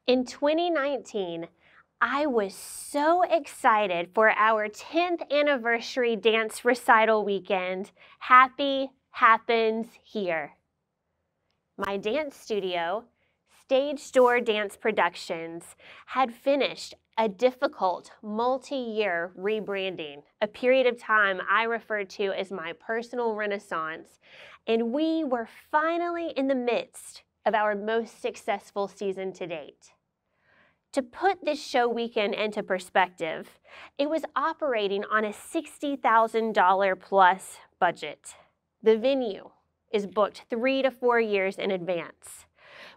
In 2019, I was so excited for our 10th anniversary dance recital weekend. Happy Happens Here. My dance studio, Stage Door Dance Productions, had finished a difficult multi-year rebranding, a period of time I refer to as my personal renaissance, and we were finally in the midst of our most successful season to date. To put this show weekend into perspective, it was operating on a $60,000 plus budget. The venue is booked 3 to 4 years in advance.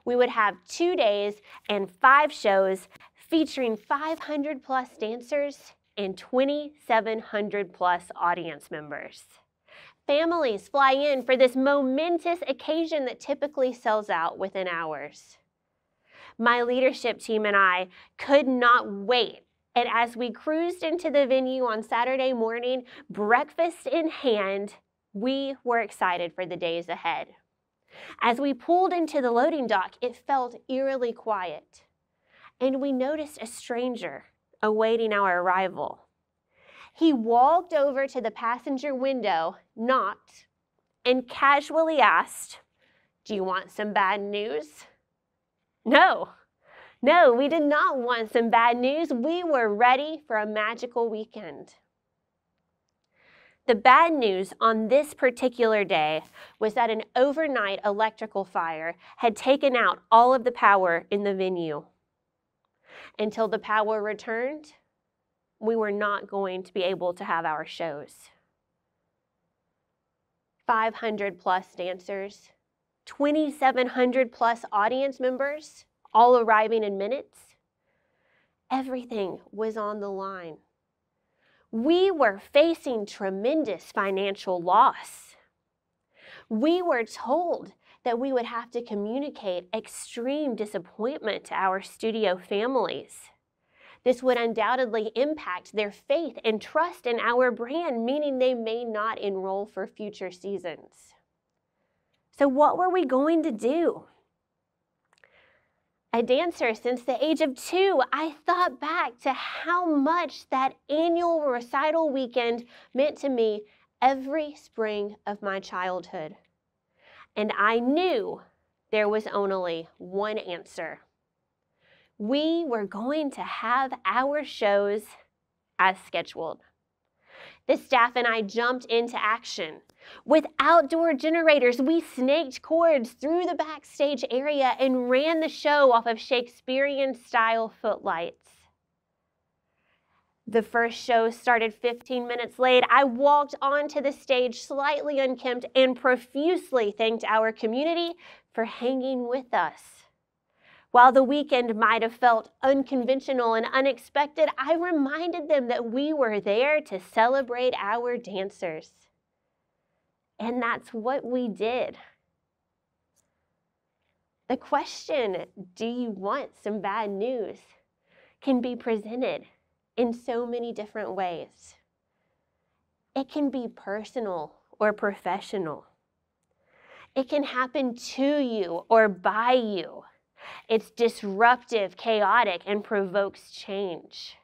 We would have 2 days and 5 shows featuring 500 plus dancers and 2,700 plus audience members. Families fly in for this momentous occasion that typically sells out within hours. My leadership team and I could not wait, and as we cruised into the venue on Saturday morning, breakfast in hand, we were excited for the days ahead. As we pulled into the loading dock, it felt eerily quiet, and we noticed a stranger awaiting our arrival. He walked over to the passenger window, knocked, and casually asked, "Do you want some bad news?" No, we did not want some bad news. We were ready for a magical weekend. The bad news on this particular day was that an overnight electrical fire had taken out all of the power in the venue. Until the power returned, we were not going to be able to have our shows. 500 plus dancers, 2,700 plus audience members, all arriving in minutes. Everything was on the line. We were facing tremendous financial loss. We were told that we would have to communicate extreme disappointment to our studio families. This would undoubtedly impact their faith and trust in our brand, meaning they may not enroll for future seasons. So what were we going to do? A dancer since the age of 2, I thought back to how much that annual recital weekend meant to me every spring of my childhood. And I knew there was only one answer. We were going to have our shows as scheduled. The staff and I jumped into action. With outdoor generators, we snaked cords through the backstage area and ran the show off of Shakespearean-style footlights. The first show started 15 minutes late. I walked onto the stage slightly unkempt and profusely thanked our community for hanging with us. While the weekend might have felt unconventional and unexpected, I reminded them that we were there to celebrate our dancers. And that's what we did. The question, do you want some bad news, can be presented in so many different ways. It can be personal or professional. It can happen to you or by you. It's disruptive, chaotic, and provokes change.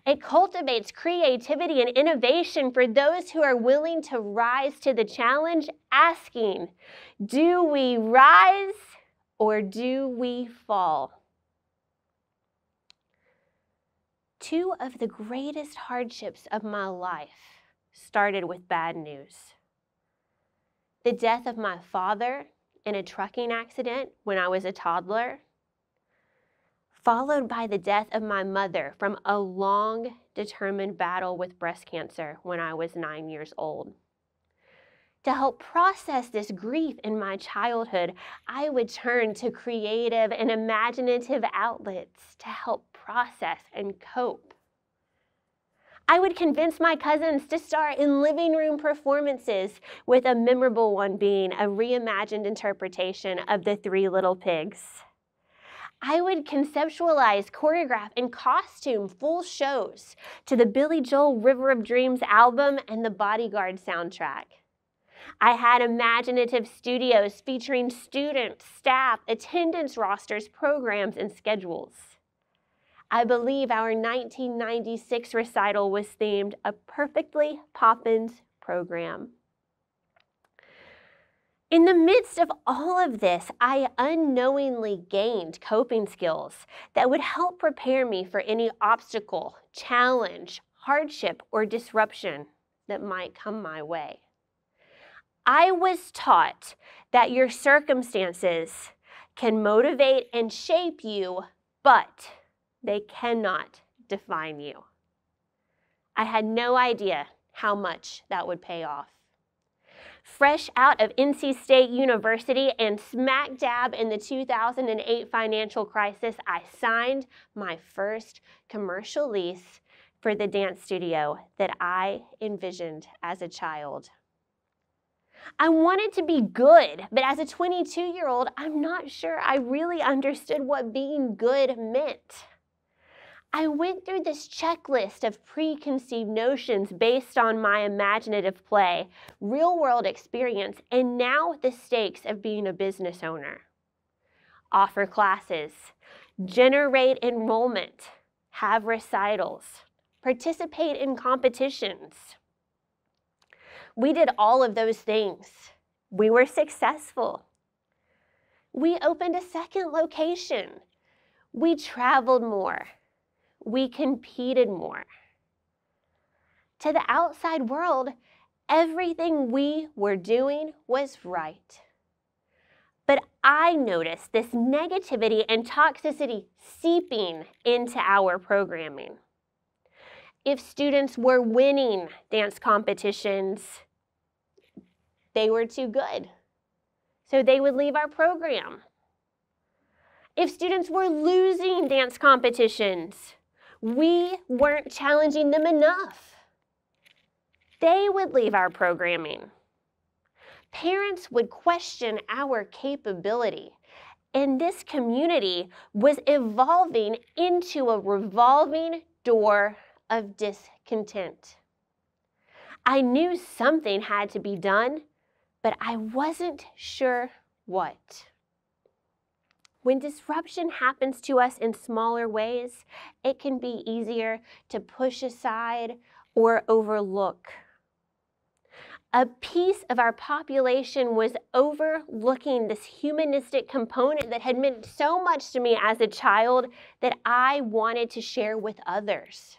It cultivates creativity and innovation for those who are willing to rise to the challenge, asking, do we rise or do we fall? 2 of the greatest hardships of my life started with bad news. The death of my father in a trucking accident when I was a toddler, followed by the death of my mother from a long, determined battle with breast cancer when I was 9 years old. To help process this grief in my childhood, I would turn to creative and imaginative outlets to help process and cope. I would convince my cousins to star in living room performances, with a memorable one being a reimagined interpretation of The 3 Little Pigs. I would conceptualize, choreograph, and costume full shows to the Billy Joel River of Dreams album and the Bodyguard soundtrack. I had imaginative studios featuring students, staff, attendance rosters, programs, and schedules. I believe our 1996 recital was themed A Perfectly Poppins Program. In the midst of all of this, I unknowingly gained coping skills that would help prepare me for any obstacle, challenge, hardship, or disruption that might come my way. I was taught that your circumstances can motivate and shape you, but they cannot define you. I had no idea how much that would pay off. Fresh out of NC State University and smack dab in the 2008 financial crisis, I signed my first commercial lease for the dance studio that I envisioned as a child. I wanted to be good, but as a 22-year-old, I'm not sure I really understood what being good meant. I went through this checklist of preconceived notions based on my imaginative play, real-world experience, and now the stakes of being a business owner. Offer classes, generate enrollment, have recitals, participate in competitions. We did all of those things. We were successful. We opened a second location. We traveled more. We competed more. To the outside world, everything we were doing was right. But I noticed this negativity and toxicity seeping into our programming. If students were winning dance competitions, they were too good, so they would leave our program. If students were losing dance competitions, we weren't challenging them enough. They would leave our programming. Parents would question our capability, and this community was evolving into a revolving door of discontent. I knew something had to be done, but I wasn't sure what. When disruption happens to us in smaller ways, it can be easier to push aside or overlook. A piece of our population was overlooking this humanistic component that had meant so much to me as a child that I wanted to share with others.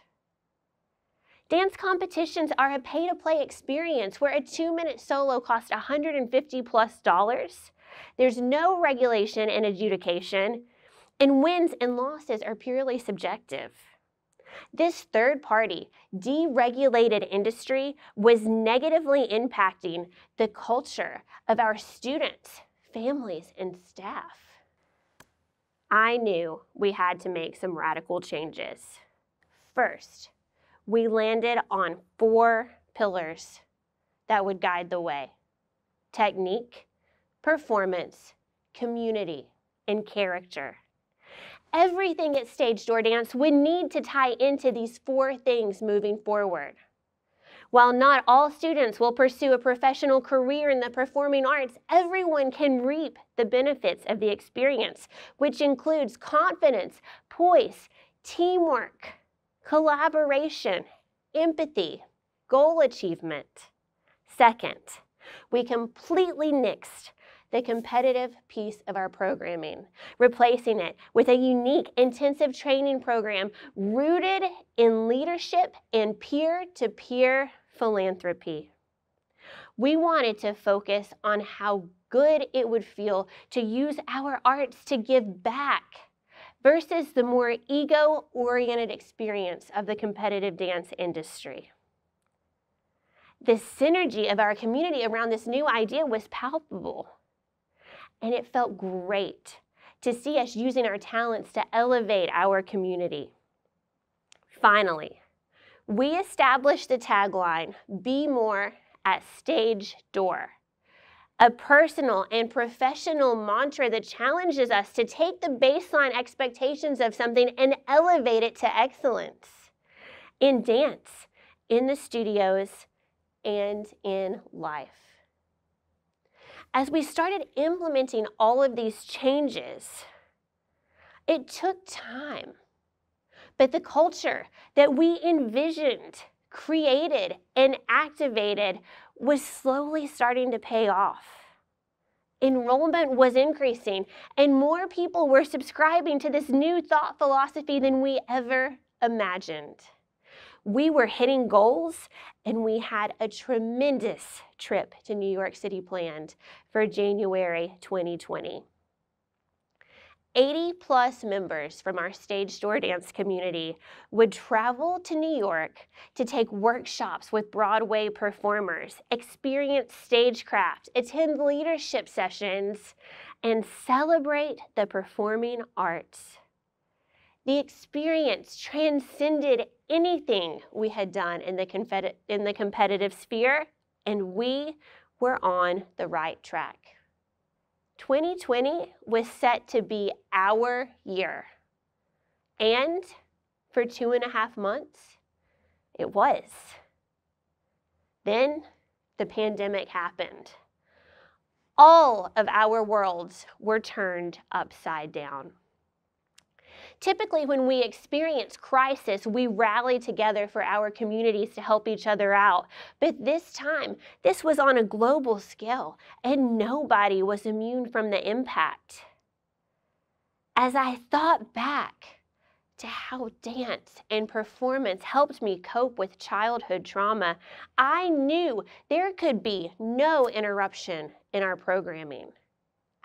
Dance competitions are a pay-to-play experience where a 2-minute solo costs $150+. There's no regulation and adjudication, and wins and losses are purely subjective. This third-party, deregulated industry was negatively impacting the culture of our students, families, and staff. I knew we had to make some radical changes. First, we landed on 4 pillars that would guide the way: technique, performance, community, and character. Everything at Stage Door Dance would need to tie into these 4 things moving forward. While not all students will pursue a professional career in the performing arts, everyone can reap the benefits of the experience, which includes confidence, poise, teamwork, collaboration, empathy, goal achievement. Second, we completely nixed the competitive piece of our programming, replacing it with a unique intensive training program rooted in leadership and peer-to-peer philanthropy. We wanted to focus on how good it would feel to use our arts to give back versus the more ego-oriented experience of the competitive dance industry. The synergy of our community around this new idea was palpable. And it felt great to see us using our talents to elevate our community. Finally, we established the tagline, "Be More at Stage Door," a personal and professional mantra that challenges us to take the baseline expectations of something and elevate it to excellence in dance, in the studios, and in life. As we started implementing all of these changes, it took time. But the culture that we envisioned, created, and activated was slowly starting to pay off. Enrollment was increasing, and more people were subscribing to this new thought philosophy than we ever imagined. We were hitting goals, and we had a tremendous trip to New York City planned for January 2020. 80+ members from our stage door dance community would travel to New York to take workshops with Broadway performers, experience stagecraft, attend leadership sessions, and celebrate the performing arts. The experience transcended anything we had done in the competitive sphere, and we were on the right track. 2020 was set to be our year, and for 2.5 months, it was. Then the pandemic happened. All of our worlds were turned upside down. Typically, when we experience crisis, we rally together for our communities to help each other out. But this time, this was on a global scale, and nobody was immune from the impact. As I thought back to how dance and performance helped me cope with childhood trauma, I knew there could be no interruption in our programming.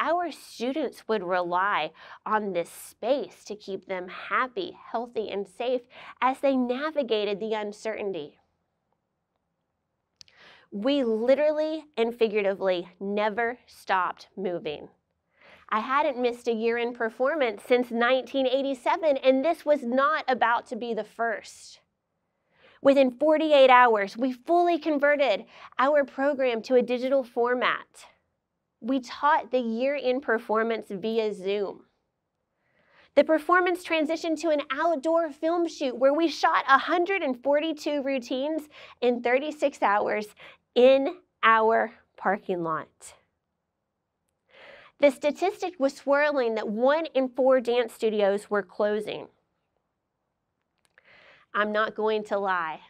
Our students would rely on this space to keep them happy, healthy, and safe as they navigated the uncertainty. We literally and figuratively never stopped moving. I hadn't missed a year in performance since 1987, and this was not about to be the first. Within 48 hours, we fully converted our program to a digital format. We taught the year in performance via Zoom. The performance transitioned to an outdoor film shoot where we shot 142 routines in 36 hours in our parking lot. The statistic was swirling that 1 in 4 dance studios were closing. I'm not going to lie.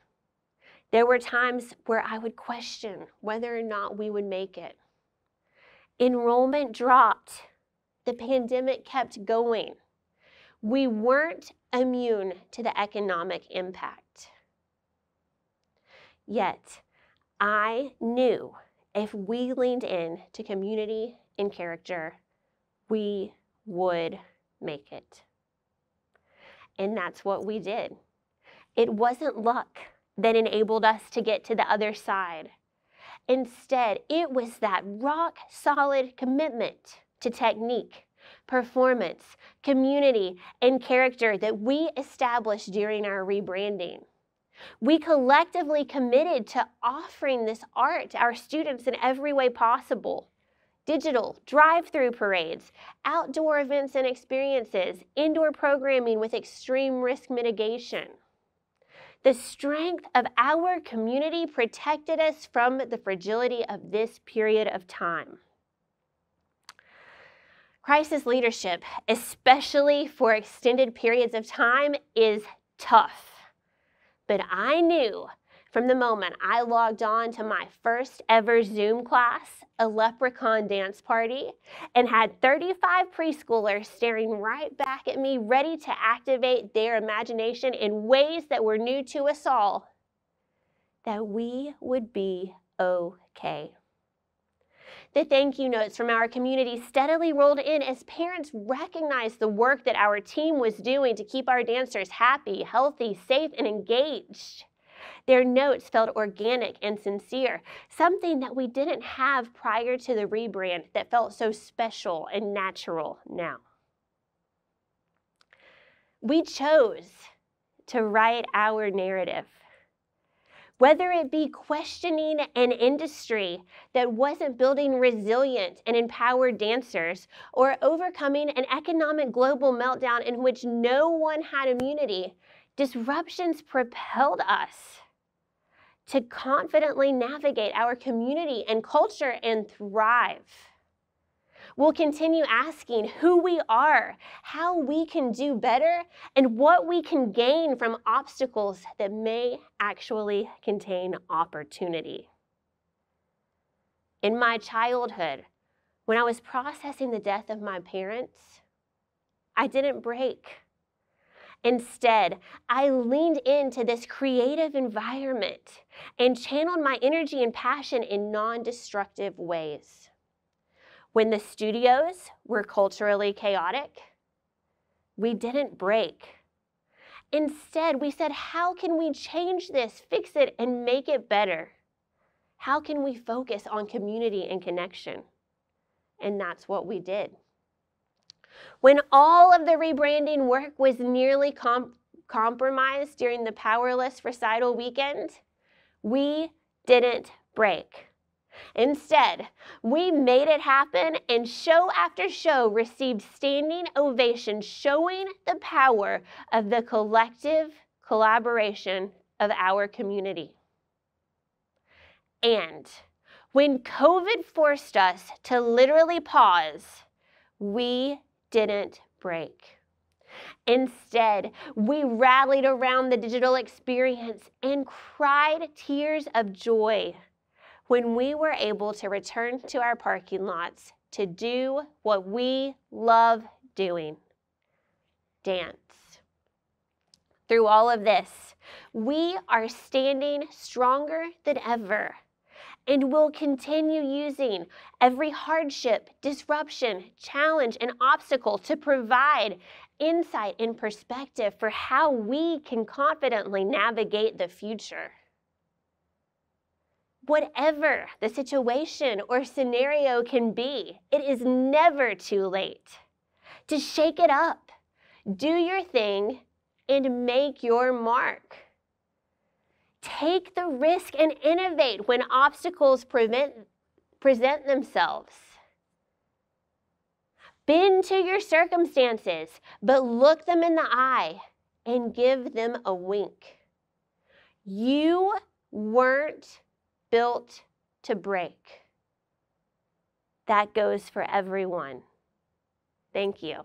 There were times where I would question whether or not we would make it. Enrollment dropped. The pandemic kept going. We weren't immune to the economic impact. Yet, I knew if we leaned in to community and character, we would make it. And that's what we did. It wasn't luck that enabled us to get to the other side. Instead, it was that rock-solid commitment to technique, performance, community, and character that we established during our rebranding. We collectively committed to offering this art to our students in every way possible. Digital, drive-through parades, outdoor events and experiences, indoor programming with extreme risk mitigation. The strength of our community protected us from the fragility of this period of time. Crisis leadership, especially for extended periods of time, is tough. But I knew from the moment I logged on to my first ever Zoom class, a leprechaun dance party, and had 35 preschoolers staring right back at me, ready to activate their imagination in ways that were new to us all, that we would be okay. The thank you notes from our community steadily rolled in as parents recognized the work that our team was doing to keep our dancers happy, healthy, safe, and engaged. Their notes felt organic and sincere, something that we didn't have prior to the rebrand that felt so special and natural now. We chose to write our narrative. Whether it be questioning an industry that wasn't building resilient and empowered dancers, or overcoming an economic global meltdown in which no one had immunity, disruptions propelled us to confidently navigate our community and culture and thrive. We'll continue asking who we are, how we can do better, and what we can gain from obstacles that may actually contain opportunity. In my childhood, when I was processing the death of my parents, I didn't break. Instead, I leaned into this creative environment and channeled my energy and passion in non-destructive ways. When the studios were culturally chaotic, we didn't break. Instead, we said, how can we change this, fix it, and make it better? How can we focus on community and connection? And that's what we did. When all of the rebranding work was nearly compromised during the Powerless Recital weekend, we didn't break. Instead, we made it happen, and show after show received standing ovations, showing the power of the collective collaboration of our community. And when COVID forced us to literally pause, we didn't break. Instead, we rallied around the digital experience and cried tears of joy when we were able to return to our parking lots to do what we love doing: dance. Through all of this, we are standing stronger than ever, and will continue using every hardship, disruption, challenge, and obstacle to provide insight and perspective for how we can confidently navigate the future. Whatever the situation or scenario can be, it is never too late to shake it up, do your thing, and make your mark. Take the risk and innovate when obstacles present themselves. Bend to your circumstances, but look them in the eye and give them a wink. You weren't built to break. That goes for everyone. Thank you.